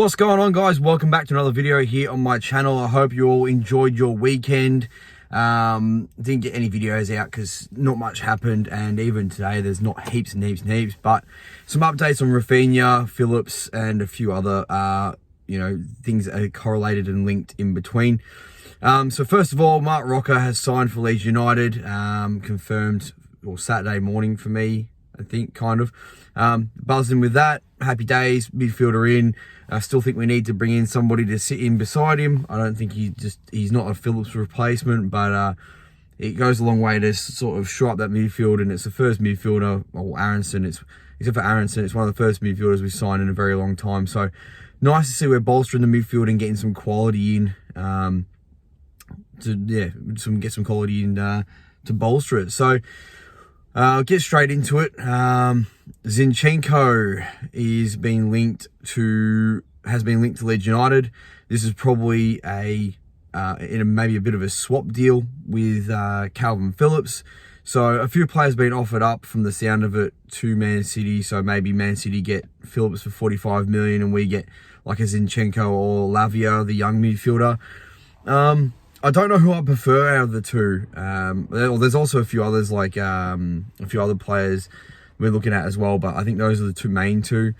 What's going on, guys? Welcome back to another video here on my channel. I hope you all enjoyed your weekend. Didn't get any videos out because not much happened, and even today there's not heaps and heaps, but some updates on Raphinha, Phillips, and a few other things that are correlated and linked in between. So first of all, Marc Roca has signed for Leeds United, confirmed Saturday morning for me, I think, kind of. Buzzing with that. Happy days. Midfielder in. I still think we need to bring in somebody to sit in beside him. I don't think he's not a Phillips replacement, but it goes a long way to sort of shore up that midfield, and it's the first midfielder, or Aronson, except for Aronson, it's one of the first midfielders we've signed in a very long time. So nice to see we're bolstering the midfield and getting some quality in, get some quality in to bolster it. So I'll get straight into it. Zinchenko has been linked to Leeds United. This is probably maybe a bit of a swap deal with Kalvin Phillips. So a few players been offered up from the sound of it to Man City. So maybe Man City get Phillips for 45 million and we get like a Zinchenko or Lavia, the young midfielder. I don't know who I prefer out of the two. There's also a few others, like a few other players we're looking at as well, but I think those are the main two.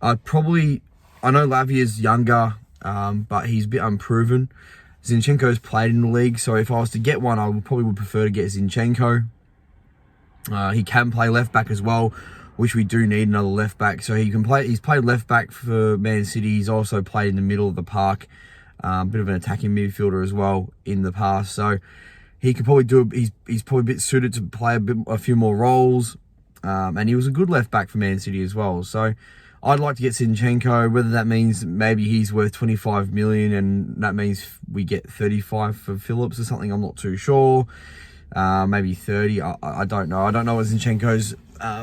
I know Lavia's younger, but he's a bit unproven. Zinchenko's played in the league, so if I was to get one, I would prefer to get Zinchenko. He can play left back as well, which we do need another left back. So he can play. He's played left back for Man City. He's also played in the middle of the park. Bit of an attacking midfielder as well in the past, so he could probably he's probably a bit suited to play a few more roles, and he was a good left back for Man City as well. So I'd like to get Zinchenko. Whether that means maybe he's worth 25 million and that means we get 35 for Phillips or something, I'm not too sure. Maybe 30. I don't know. I don't know what Zinchenko's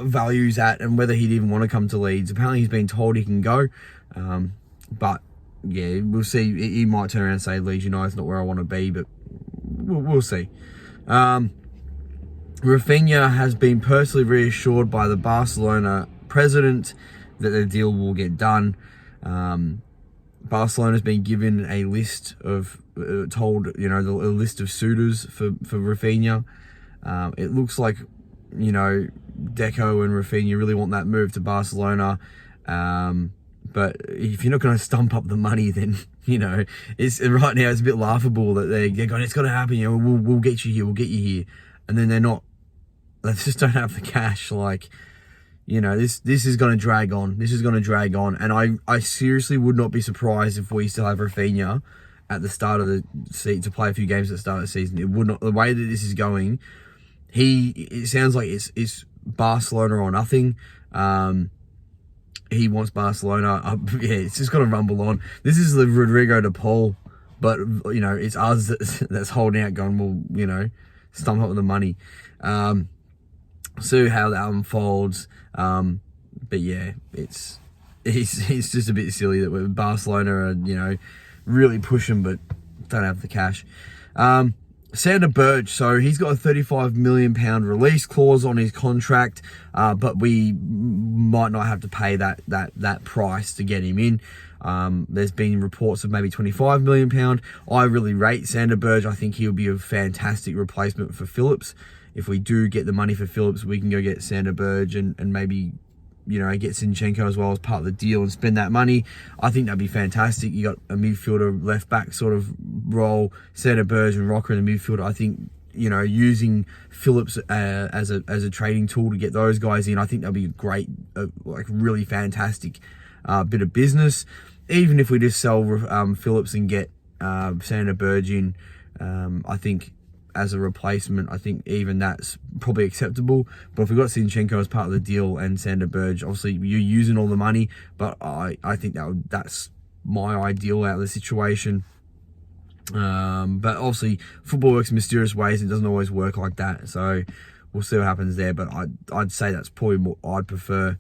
value's at and whether he'd even want to come to Leeds. Apparently he's been told he can go, but yeah, we'll see. He might turn around and say Leeds United's not where I want to be, but we'll see. Raphinha has been personally reassured by the Barcelona president that the deal will get done. Barcelona's been given a list of, a list of suitors for Raphinha. It looks like, Deco and Raphinha really want that move to Barcelona. But if you're not going to stump up the money, then, it's right now it's a bit laughable that they're going, it's going to happen, we'll get you here, we'll get you here. And then they just don't have the cash. This is going to drag on. This is going to drag on. And I seriously would not be surprised if we still have Raphinha at the start of the season, to play a few games at the start of the season. It would not, the way that this is going, it sounds like it's Barcelona or nothing. He wants Barcelona. It's just going to rumble on. This is the Rodrigo de Paul, but, it's us that's holding out going, well, stump up with the money. See how that unfolds. But yeah, it's just a bit silly that we're Barcelona are, really pushing, but don't have the cash. Berge, so he's got a £35 million release clause on his contract, but we might not have to pay that price to get him in. There's been reports of maybe £25 million. I really rate Berge. I think he'll be a fantastic replacement for Phillips. If we do get the money for Phillips, we can go get Berge and maybe, get Zinchenko as well as part of the deal and spend that money. I think that'd be fantastic. You got a midfielder, left back sort of role, Berge and Roca in the midfield. I think, using Phillips as a trading tool to get those guys in, I think that'd be a great, really fantastic bit of business. Even if we just sell Phillips and get Berge in, I think as a replacement, I think even that's probably acceptable. But if we got Zinchenko as part of the deal and Berge, obviously you're using all the money, but I think that's my ideal out of the situation. But obviously football works in mysterious ways. It doesn't always work like that, so we'll see what happens there. But I'd say that's probably what I'd prefer,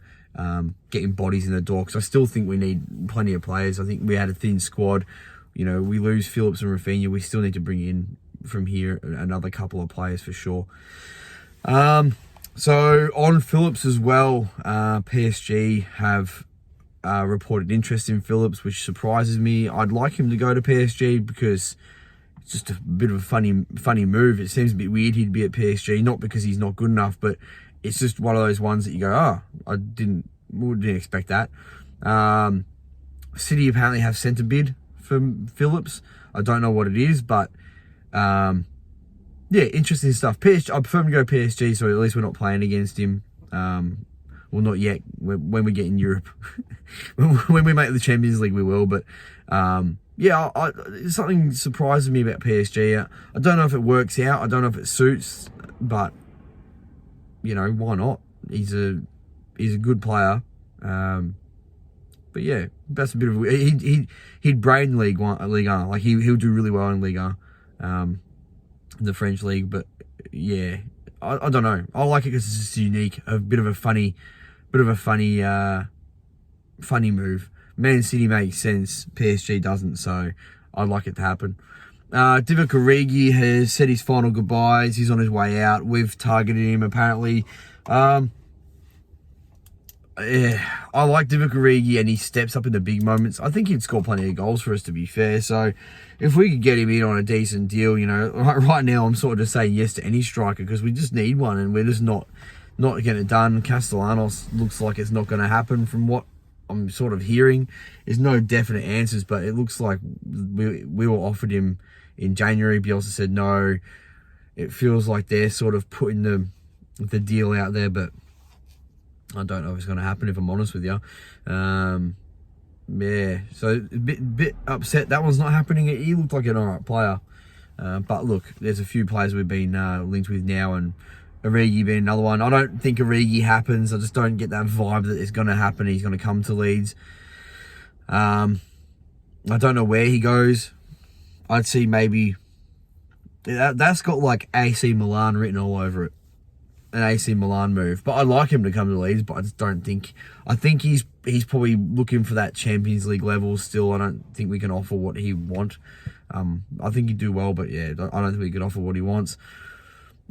getting bodies in the door, because I still think we need plenty of players. I think we had a thin squad. We lose Phillips and Raphinha, we still need to bring in from here another couple of players for sure. So on Phillips as well, PSG have reported interest in Phillips, which surprises me. I'd like him to go to PSG because it's just a bit of a funny move. It seems a bit weird he'd be at PSG, not because he's not good enough, but it's just one of those ones that you go, oh, I didn't expect that. City apparently have sent a bid for Phillips. I don't know what it is, but yeah, interesting stuff. PSG, I prefer him to go PSG, so at least we're not playing against him. Well, not yet. When we get in Europe, when we make the Champions League, we will. But yeah, something surprises me about PSG. I don't know if it works out. I don't know if it suits, but you know, why not? He's a good player. But yeah, that's a bit of he'd brain Ligue 1. Like he'll do really well in Ligue 1, the French league. But yeah, I don't know. I like it because it's just unique, a bit of a funny move. Man City makes sense, PSG doesn't, so I'd like it to happen. Divock Origi has said his final goodbyes. He's on his way out. We've targeted him apparently. Yeah, I like Divock Origi, and he steps up in the big moments. I think he'd score plenty of goals for us, to be fair. So if we could get him in on a decent deal, you know, right now I'm sort of just saying yes to any striker because we just need one, and we're just not getting it done. Castellanos looks like it's not going to happen from what I'm sort of hearing. There's no definite answers, but it looks like we were offered him in January. Bielsa said no. It feels like they're sort of putting the deal out there, but I don't know if it's going to happen, if I'm honest with you. Yeah, so a bit upset that one's not happening. He looked like an alright player. But look, there's a few players we've been linked with now, and Origi being another one. I don't think Origi happens. I just don't get that vibe that it's going to happen. He's going to come to Leeds. I don't know where he goes. I'd see maybe... That's got like AC Milan written all over it. An AC Milan move, but I'd like him to come to Leeds, but I just don't think... I think he's probably looking for that Champions League level still. I don't think we can offer what he wants. I think he'd do well, but yeah, I don't think we can offer what he wants.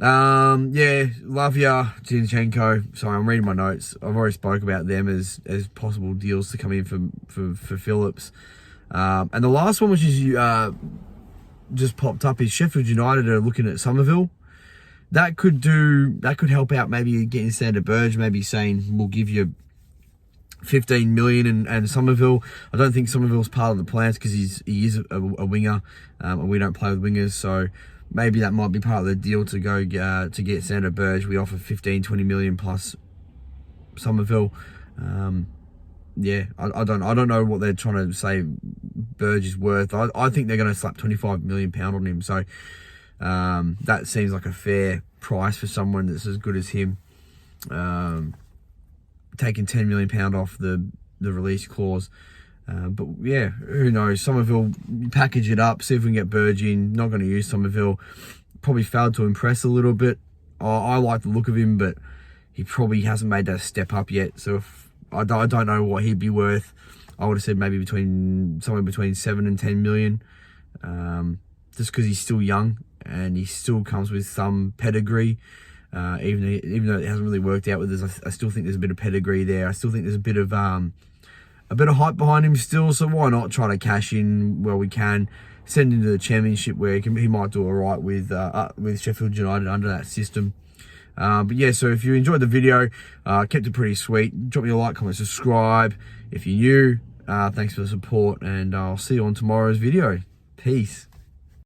Yeah, Lavia, Zinchenko. Sorry, I'm reading my notes. I've already spoke about them as possible deals to come in for Phillips. And the last one, which is just popped up, is Sheffield United are looking at Somerville. That could help out, maybe getting Sander Berge, maybe saying we'll give you 15 million and Somerville. I don't think Somerville's part of the plans because he is a winger, and we don't play with wingers, so maybe that might be part of the deal to go to get Sander Berge. We offer 15, 20 million plus Somerville. Yeah, I don't know what they're trying to say Berge is worth. I think they're going to slap £25 million on him, so that seems like a fair price for someone that's as good as him. Taking £10 million off the release clause. But yeah, who knows? Somerville, package it up, see if we can get Berge in. Not going to use Somerville. Probably failed to impress a little bit. I like the look of him, but he probably hasn't made that step up yet. So if, I don't know what he'd be worth. I would have said maybe somewhere between 7 and 10 million. Just because he's still young and he still comes with some pedigree. Even though it hasn't really worked out with us, I still think there's a bit of pedigree there. I still think there's a bit of hype behind him still. So why not try to cash in where we can, send him to the Championship where he might do all right with Sheffield United under that system. But yeah, so if you enjoyed the video, kept it pretty sweet. Drop me a like, comment, subscribe if you're new. Thanks for the support, and I'll see you on tomorrow's video. Peace.